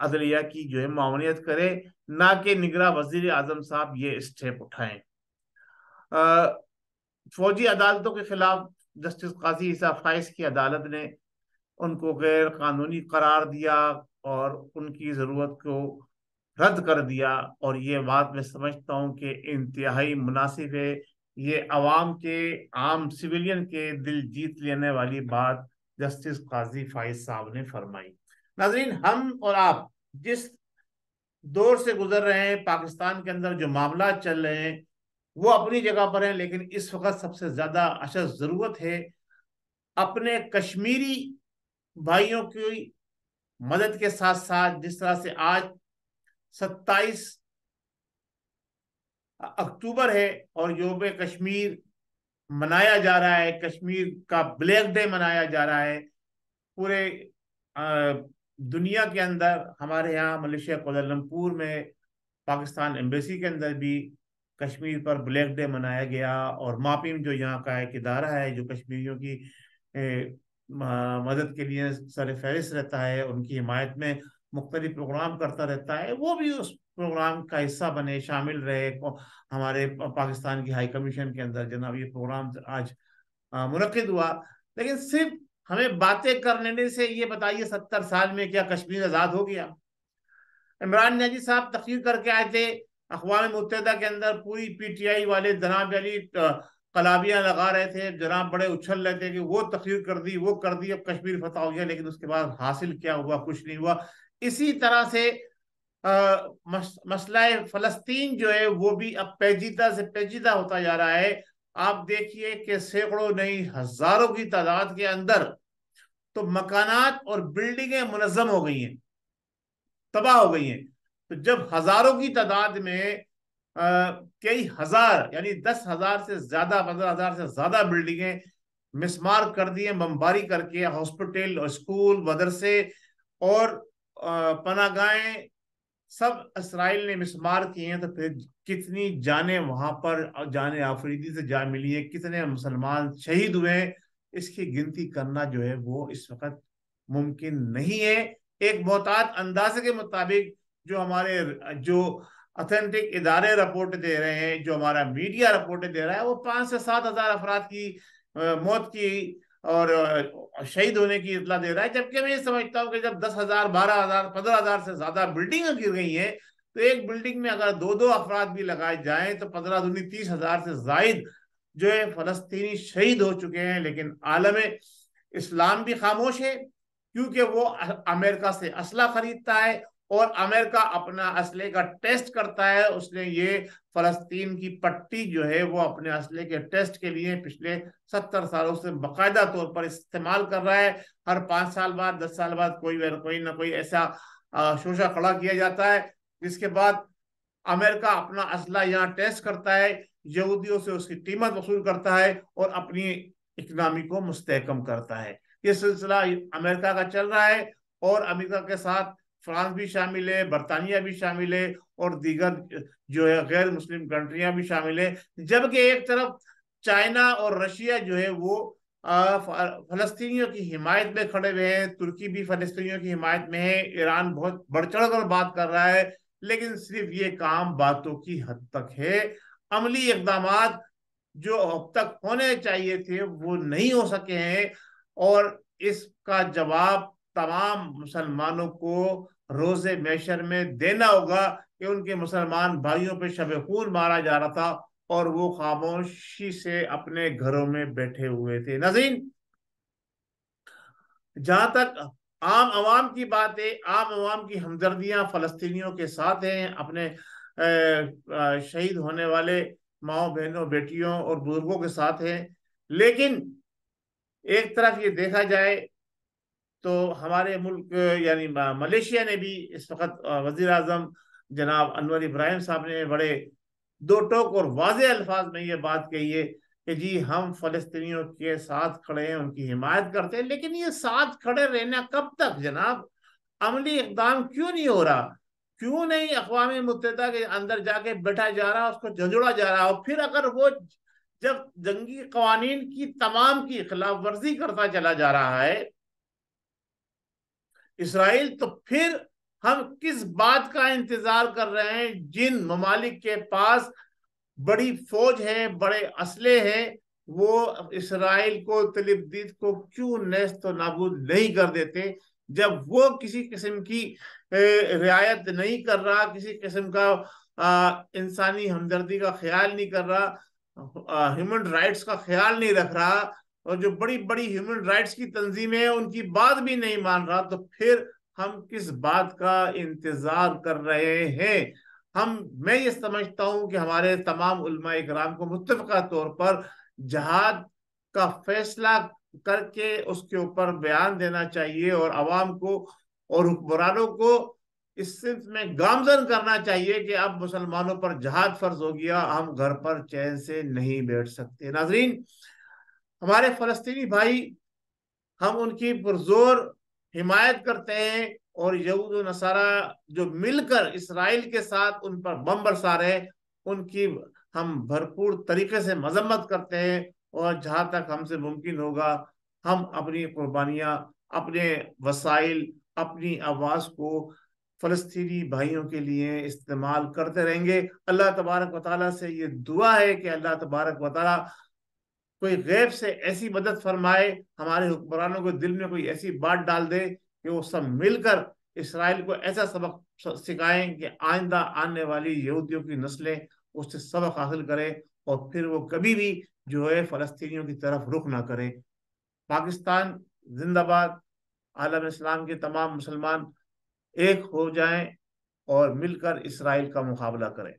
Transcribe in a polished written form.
عدلیہ کی جو ہے معاونیت کرے، نہ کہ نگراں وزیر اعظم صاحب یہ اسٹیپ اٹھائیں۔ فوجی عدالتوں کے خلاف جسٹس قاضی عیسیٰ فائز کی عدالت نے ان کو غیر قانونی قرار دیا اور ان کی ضرورت کو رد کر دیا، اور یہ بات میں سمجھتا ہوں کہ انتہائی مناسب ہے۔ یہ عوام کے، عام سویلین کے دل جیت لینے والی بات جسٹس قاضی فائز صاحب نے فرمائی۔ ناظرین، ہم اور آپ جس دور سے گزر رہے ہیں، پاکستان کے اندر جو معاملات چل رہے ہیں وہ اپنی جگہ پر ہیں، لیکن اس وقت سب سے زیادہ اشد ضرورت ہے اپنے کشمیری بھائیوں کی مدد کے ساتھ ساتھ، جس طرح سے آج 27 اکتوبر ہے اور یوم کشمیر منایا جا رہا ہے، کشمیر کا بلیک ڈے منایا جا رہا ہے پورے دنیا کے اندر۔ ہمارے یہاں ملیشیا کوالالمپور میں پاکستان ایمبیسی کے اندر بھی کشمیر پر بلیک ڈے منایا گیا، اور ماپیم جو یہاں کا ایک ادارہ ہے جو کشمیریوں کی مدد کے لیے سر فہرست رہتا ہے، ان کی حمایت میں مختلف پروگرام کرتا رہتا ہے، وہ بھی اس پروگرام کا حصہ بنے، شامل رہے۔ ہمارے پاکستان کی ہائی کمیشن کے اندر جناب یہ پروگرام آج منعقد ہوا۔ لیکن صرف ہمیں باتیں کرنے سے یہ بتائیے 70 سال میں کیا کشمیر آزاد ہو گیا؟ عمران نیازی صاحب تقریر کر کے آئے تھے اقوام متحدہ کے اندر، پوری پی ٹی آئی والے جناب علی قلابیاں لگا رہے تھے، جناب بڑے اچھل رہے تھے کہ وہ تقریر کر دی، وہ کر دی، اب کشمیر فتح ہو گیا، لیکن اس کے بعد حاصل کیا ہوا؟ کچھ نہیں ہوا۔ اسی طرح سے مسئلہ فلسطین جو ہے وہ بھی اب پیچیدہ سے پیچیدہ ہوتا جا رہا ہے۔ آپ دیکھیے کہ سینکڑوں نہیں ہزاروں کی تعداد کے اندر تو مکانات اور بلڈنگیں منظم ہو گئی ہیں، تباہ ہو گئی ہیں۔ تو جب ہزاروں کی تعداد میں کئی ہزار، یعنی 10,000 سے زیادہ، 15,000 سے زیادہ بلڈنگیں مسمار کر دی ہیں، بمباری کر کے، ہاسپٹل، اسکول، مدرسے اور پناہ گاہیں سب اسرائیل نے مسمار کیے ہیں، تو پھر کتنی جانیں وہاں پر جان آفریدی سے جا ملی ہیں، کتنے مسلمان شہید ہوئے ہیں، اس کی گنتی کرنا جو ہے وہ اس وقت ممکن نہیں ہے۔ ایک محتاط اندازے کے مطابق جو ہمارے جو اتھینٹک ادارے رپورٹ دے رہے ہیں، جو ہمارا میڈیا رپورٹ دے رہا ہے، وہ 5 سے 7 ہزار افراد کی موت کی اور شہید ہونے کی اطلاع دے رہا ہے، جبکہ میں یہ سمجھتا ہوں کہ جب 10,000، 12,000، 15,000 سے زیادہ بلڈنگیں گر گئی ہیں تو ایک بلڈنگ میں اگر 2 افراد بھی لگائے جائیں تو 15 دونی 30,000 سے زائد جو ہے فلسطینی شہید ہو چکے ہیں۔ لیکن عالم اسلام بھی خاموش ہے، کیونکہ وہ امریکہ سے اسلحہ خریدتا ہے اور امریکہ اپنا اسلحے کا ٹیسٹ کرتا ہے۔ اس نے یہ فلسطین کی پٹی جو ہے وہ اپنے اسلحے کے ٹیسٹ کے لیے پچھلے 70 سالوں سے باقاعدہ طور پر استعمال کر رہا ہے۔ ہر 5 سال بعد، 10 سال بعد کوئی نہ کوئی ایسا شوشہ کھڑا کیا جاتا ہے جس کے بعد امریکہ اپنا اسلحہ یہاں ٹیسٹ کرتا ہے، یہودیوں سے اس کی قیمت وصول کرتا ہے اور اپنی اکنامی کو مستحکم کرتا ہے۔ یہ سلسلہ امریکہ کا چل رہا ہے، اور امریکہ کے ساتھ فرانس بھی شامل ہے، برطانیہ بھی شامل ہے، اور دیگر جو ہے غیر مسلم کنٹریاں بھی شامل ہیں، جبکہ ایک طرف چائنا اور رشیا جو ہے وہ فلسطینیوں کی حمایت میں کھڑے ہوئے ہیں، ترکی بھی فلسطینیوں کی حمایت میں ہے، ایران بہت بڑھ چڑھ کر بات کر رہا ہے، لیکن صرف یہ کام باتوں کی حد تک ہے۔ عملی اقدامات جو اب تک ہونے چاہیے تھے وہ نہیں ہو سکے ہیں، اور اس کا جواب تمام مسلمانوں کو روز محشر میں دینا ہوگا کہ ان کے مسلمان بھائیوں پہ شب خون مارا جا رہا تھا اور وہ خاموشی سے اپنے گھروں میں بیٹھے ہوئے تھے۔ ناظرین، جہاں تک عام عوام کی بات ہے، عام عوام کی ہمدردیاں فلسطینیوں کے ساتھ ہیں، اپنے شہید ہونے والے ماؤں، بہنوں، بیٹیوں اور بزرگوں کے ساتھ ہیں، لیکن ایک طرف یہ دیکھا جائے تو ہمارے ملک یعنی ملیشیا نے بھی اس وقت وزیر اعظم جناب انور ابراہیم صاحب نے بڑے دو ٹوک اور واضح الفاظ میں یہ بات کہی ہے کہ جی ہم فلسطینیوں کے ساتھ کھڑے ہیں، ان کی حمایت کرتے ہیں، لیکن یہ ساتھ کھڑے رہنا کب تک جناب؟ عملی اقدام کیوں نہیں ہو رہا؟ کیوں نہیں اقوام متحدہ کے اندر جا کے بیٹھا جا رہا، اس کو جھنجھوڑا جا رہا؟ اور پھر اگر وہ جب جنگی قوانین کی تمام کی خلاف ورزی کرتا چلا جا رہا ہے اسرائیل، تو پھر ہم کس بات کا انتظار کر رہے ہیں؟ جن ممالک کے پاس بڑی فوج ہے، بڑے اسلحے ہیں، وہ اسرائیل کو، تل ابیب کو کیوں نیست و نابود نہیں کر دیتے؟ جب وہ کسی قسم کی رعایت نہیں کر رہا، کسی قسم کا انسانی ہمدردی کا خیال نہیں کر رہا، ہیومن رائٹس کا خیال نہیں رکھ رہا، اور جو بڑی بڑی ہیومن رائٹس کی تنظیمیں ہیں ان کی بات بھی نہیں مان رہا، تو پھر ہم کس بات کا انتظار کر رہے ہیں؟ میں یہ سمجھتا ہوں کہ ہمارے تمام علماء اکرام کو متفقہ طور پر جہاد کا فیصلہ کر کے اس کے اوپر بیان دینا چاہیے، اور عوام کو اور حکمرانوں کو اس سمت میں گامزن کرنا چاہیے کہ اب مسلمانوں پر جہاد فرض ہو گیا، ہم گھر پر چین سے نہیں بیٹھ سکتے۔ ناظرین، ہمارے فلسطینی بھائی، ہم ان کی پرزور حمایت کرتے ہیں، اور یہود و نصارہ جو مل کر اسرائیل کے ساتھ ان پر بم برسا رہے، ان کی ہم بھرپور طریقے سے مذمت کرتے ہیں، اور جہاں تک ہم سے ممکن ہوگا ہم اپنی قربانیاں، اپنے وسائل، اپنی آواز کو فلسطینی بھائیوں کے لیے استعمال کرتے رہیں گے۔ اللہ تبارک و تعالیٰ سے یہ دعا ہے کہ اللہ تبارک و تعالیٰ کوئی غیب سے ایسی مدد فرمائے، ہمارے حکمرانوں کو دل میں کوئی ایسی بات ڈال دے کہ وہ سب مل کر اسرائیل کو ایسا سبق سکھائیں کہ آئندہ آنے والی یہودیوں کی نسلیں اس سے سبق حاصل کریں، اور پھر وہ کبھی بھی جو ہے فلسطینیوں کی طرف رخ نہ کریں۔ پاکستان زندہ باد! عالم اسلام کے تمام مسلمان ایک ہو جائیں اور مل کر اسرائیل کا مقابلہ کریں۔